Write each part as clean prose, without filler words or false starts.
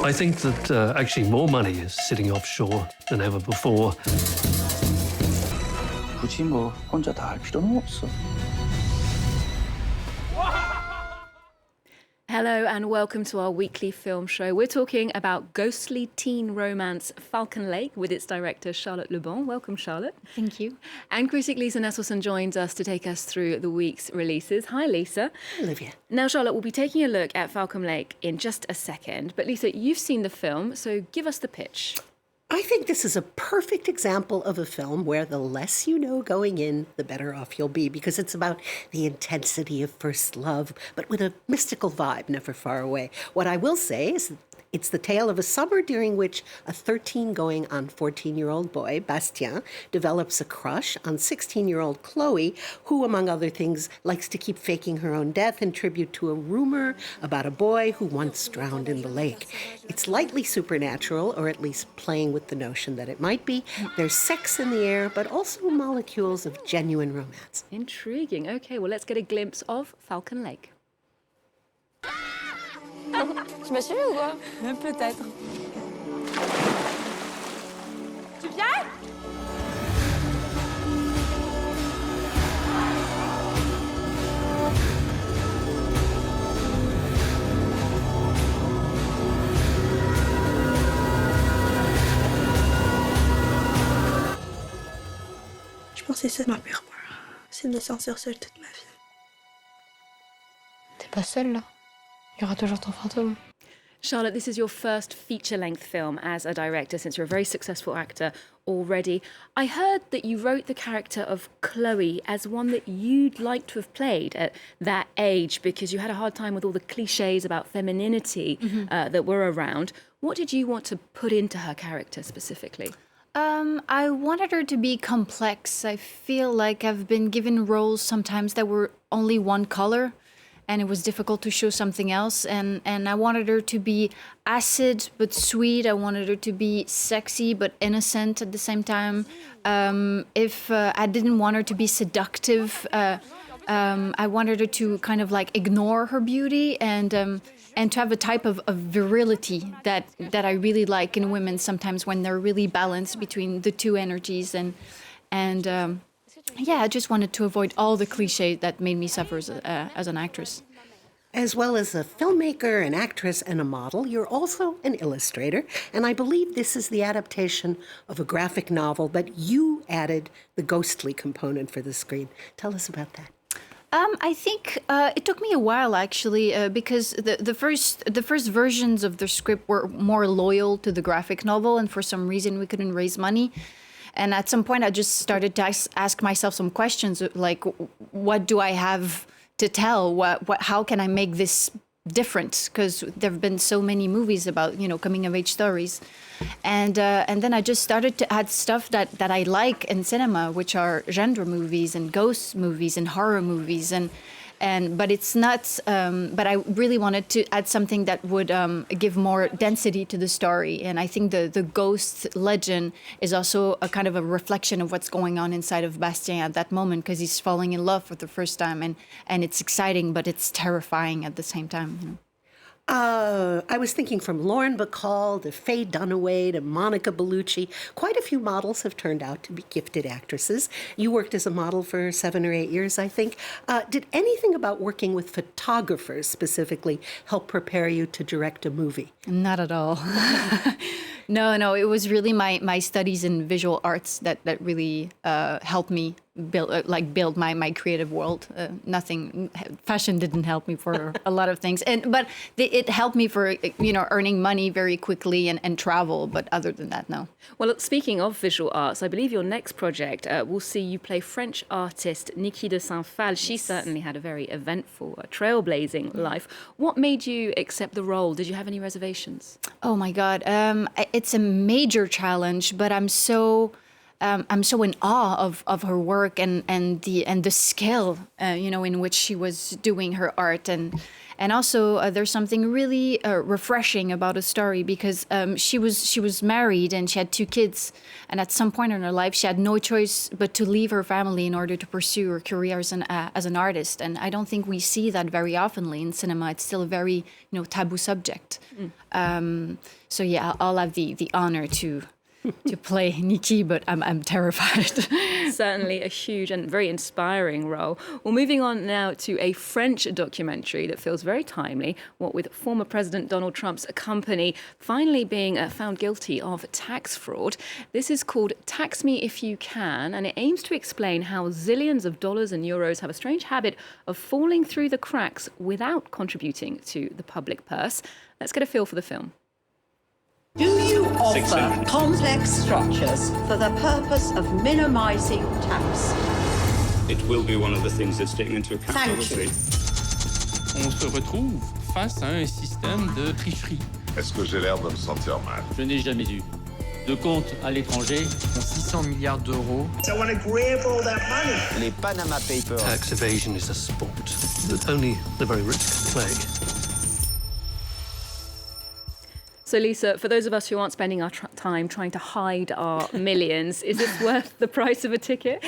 I think that actually more money is sitting offshore than ever before. 굳이 뭐 혼자 다 할 필요는 없어. Hello and welcome to our weekly film show. We're talking about ghostly teen romance Falcon Lake with its director Charlotte Lebon. Welcome, Charlotte. Thank you. And critic Lisa Nesselson joins us to take us through the week's releases. Hi, Lisa. Olivia. Now, Charlotte, we'll be taking a look at Falcon Lake in just a second. But Lisa, you've seen the film, so give us the pitch. I think this is a perfect example of a film where the less you know going in, the better off you'll be, because it's about the intensity of first love, but with a mystical vibe never far away. What I will say is it's the tale of a summer during which a 13 going on 14-year-old boy, Bastien, develops a crush on 16-year-old Chloe, who, among other things, likes to keep faking her own death in tribute to a rumor about a boy who once drowned in the lake. It's lightly supernatural, or at least playing with the notion that it might be. There's sex in the air, but also molecules of genuine romance. Intriguing. Okay, well, let's get a glimpse of Falcon Lake. Tu m'as suivi ou quoi? Peut-être. Tu viens? Je pensais ça m'a faire peur. C'est de me sentir seule toute ma vie. T'es pas seule là. Il y aura toujours ton fantôme. Charlotte, this is your first feature-length film as a director, since you're a very successful actor already. I heard that you wrote the character of Chloe as one that you'd like to have played at that age because you had a hard time with all the cliches about femininity that were around. What did you want to put into her character specifically? I wanted her to be complex. I feel like I've been given roles sometimes that were only one color, and it was difficult to show something else. And I wanted her to be acid but sweet. I wanted her to be sexy but innocent at the same time. If I didn't want her to be seductive, I wanted her to kind of like ignore her beauty and to have a type of virility that I really like in women sometimes when they're really balanced between the two energies. Yeah, I just wanted to avoid all the cliches that made me suffer as an actress. As well as a filmmaker, an actress, and a model, you're also an illustrator. And I believe this is the adaptation of a graphic novel, but you added the ghostly component for the screen. Tell us about that. I think it took me a while actually because the first versions of the script were more loyal to the graphic novel, and for some reason we couldn't raise money. And at some point I just started to ask myself some questions like, what do I have to tell? How can I make this different? Because there have been so many movies about, coming of age stories. And then I just started to add stuff that I like in cinema, which are genre movies and ghost movies and horror movies. But it's not, but I really wanted to add something that would give more density to the story. And I think the ghost legend is also a kind of a reflection of what's going on inside of Bastien at that moment, because he's falling in love for the first time. And it's exciting, but it's terrifying at the same time. I was thinking from Lauren Bacall to Faye Dunaway to Monica Bellucci. Quite a few models have turned out to be gifted actresses. You worked as a model for 7 or 8 years, I think. Did anything about working with photographers specifically help prepare you to direct a movie? Not at all. No, it was really my studies in visual arts that really helped me build my creative world. Nothing, fashion didn't help me for a lot of things, but it helped me for earning money very quickly and travel. But other than that, no. Well, speaking of visual arts, I believe your next project will see you play French artist Niki de Saint Phalle. She certainly had a very eventful, trailblazing life. What made you accept the role? Did you have any reservations? Oh my God, it's a major challenge, but I'm so in awe of her work and the skill, in which she was doing her art, And also, there's something really refreshing about a story because she was married and she had 2 kids, and at some point in her life, she had no choice but to leave her family in order to pursue her career as an artist. And I don't think we see that very oftenly in cinema. It's still a very taboo subject. So yeah, I'll have the honor to play Niki, but I'm terrified. Certainly a huge and very inspiring role. Well, moving on now to a French documentary that feels very timely, what with former President Donald Trump's company finally being found guilty of tax fraud. This is called Tax Me If You Can, and it aims to explain how zillions of dollars and euros have a strange habit of falling through the cracks without contributing to the public purse. Let's get a feel for the film. Do you offer complex structures for the purpose of minimizing tax? It will be one of the things that's taken into account, Thank obviously. On se retrouve face à un système de tricherie. Est-ce que j'ai l'air de me sentir mal? Je n'ai jamais eu de compte à l'étranger. 600 milliards d'euros. I want to grab all that money. Les Panama Papers. Tax evasion is a sport that only the very rich can play. So, Lisa, for those of us who aren't spending our time trying to hide our millions, is this worth the price of a ticket?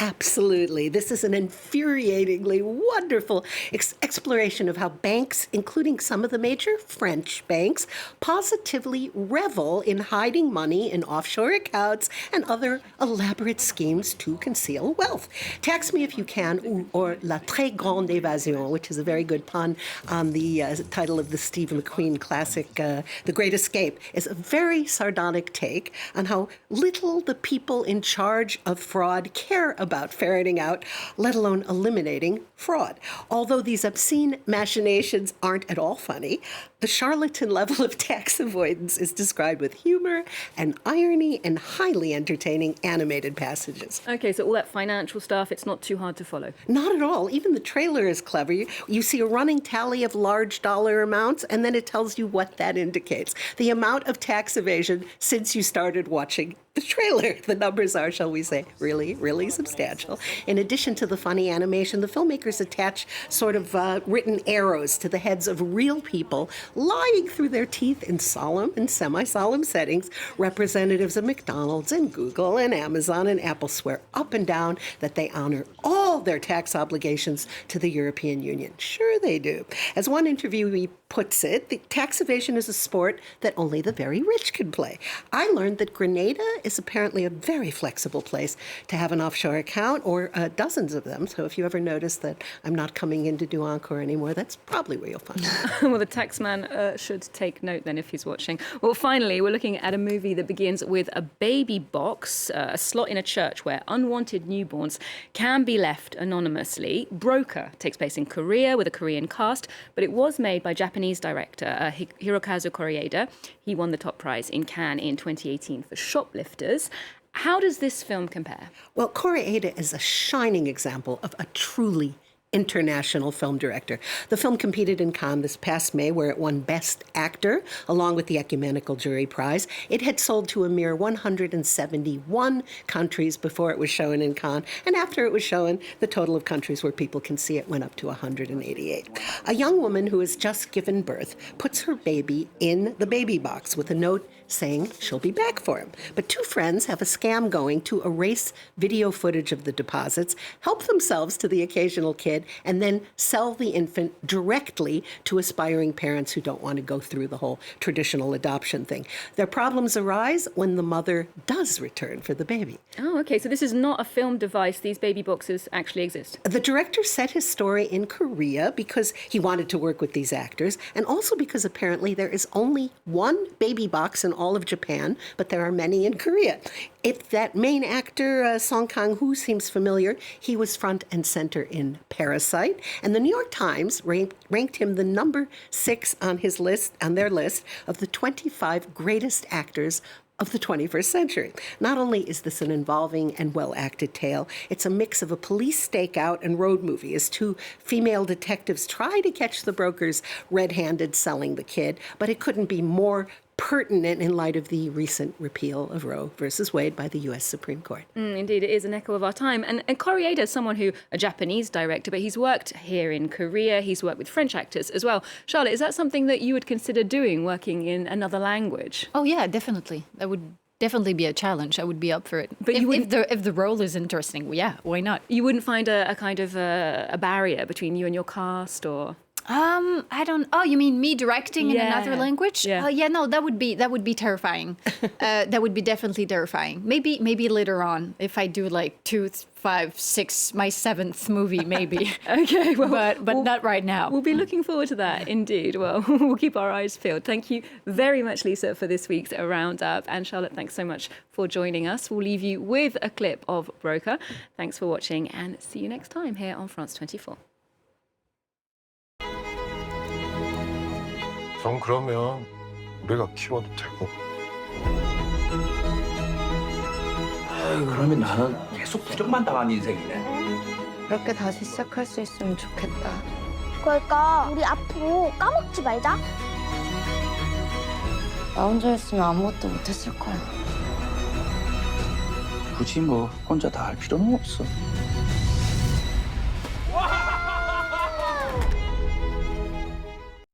Absolutely. This is an infuriatingly wonderful exploration of how banks, including some of the major French banks, positively revel in hiding money in offshore accounts and other elaborate schemes to conceal wealth. Tax Me If You Can, or La Très Grande Évasion, which is a very good pun on the title of the Steve McQueen classic, The Great Escape, is a very sardonic take on how little the people in charge of fraud care about ferreting out, let alone eliminating, fraud. Although these obscene machinations aren't at all funny, the charlatan level of tax avoidance is described with humor and irony and highly entertaining animated passages. Okay, so all that financial stuff, it's not too hard to follow. Not at all. Even the trailer is clever. You see a running tally of large dollar amounts, and then it tells you what that indicates. The amount of tax evasion since you started watching the trailer. The numbers are, shall we say, really, really substantial. In addition to the funny animation, the filmmakers attach sort of written arrows to the heads of real people lying through their teeth in solemn and semi-solemn settings. Representatives of McDonald's and Google and Amazon and Apple swear up and down that they honor all their tax obligations to the European Union. Sure they do. As one interviewee puts it, the tax evasion is a sport that only the very rich can play. I learned that Grenada is apparently a very flexible place to have an offshore account, or dozens of them. So if you ever notice that I'm not coming in to do Encore anymore, that's probably where you'll find it. Well, the taxman should take note then if he's watching. Well, finally, we're looking at a movie that begins with a baby box, a slot in a church where unwanted newborns can be left anonymously. Broker takes place in Korea with a Korean cast, but it was made by Japanese director Hirokazu Koreeda. He won the top prize in Cannes in 2018 for Shoplifters. How does this film compare? Well, Koreeda is a shining example of a truly international film director. The film competed in Cannes this past May, where it won Best Actor, along with the Ecumenical Jury Prize. It had sold to a mere 171 countries before it was shown in Cannes, and after it was shown, the total of countries where people can see it went up to 188. A young woman who has just given birth puts her baby in the baby box with a note saying she'll be back for him. But 2 friends have a scam going to erase video footage of the deposits, help themselves to the occasional kid, and then sell the infant directly to aspiring parents who don't want to go through the whole traditional adoption thing. Their problems arise when the mother does return for the baby. Oh, okay. So this is not a film device. These baby boxes actually exist. The director set his story in Korea because he wanted to work with these actors, and also because apparently there is only one baby box in all of Japan, but there are many in Korea. If that main actor, Song Kang-ho, seems familiar, he was front and center in Parasite, and the New York Times ranked him the number 6 on their list of the 25 greatest actors of the 21st century. Not only is this an involving and well-acted tale, it's a mix of a police stakeout and road movie as 2 female detectives try to catch the brokers red-handed selling the kid, but it couldn't be more pertinent in light of the recent repeal of Roe versus Wade by the U.S. Supreme Court. Indeed, it is an echo of our time. And Koreeda is someone who, a Japanese director, but he's worked here in Korea, he's worked with French actors as well. Charlotte, is that something that you would consider doing, working in another language? Oh yeah, definitely. That would definitely be a challenge. I would be up for it. But if the role is interesting, well, yeah, why not? You wouldn't find a kind of a barrier between you and your cast, or? I don't. Oh, you mean me directing in another language? Yeah. No, that would be terrifying. That would be definitely terrifying. Maybe later on, if I do like 2, 5, 6, my 7th movie, maybe. Okay, well, but not right now. We'll be looking forward to that, indeed. Well, we'll keep our eyes peeled. Thank you very much, Lisa, for this week's Roundup. And Charlotte, thanks so much for joining us. We'll leave you with a clip of Broker. Thanks for watching, and see you next time here on France 24. 전 그러면 우리가 키워도 되고. 그러면 나는 계속 부정만 당한 인생이네. 그렇게 다시 시작할 수 있으면 좋겠다. 그러니까 우리 앞으로 까먹지 말자. 나 혼자였으면 아무것도 못했을 거야. 굳이 뭐 혼자 다 할 필요는 없어.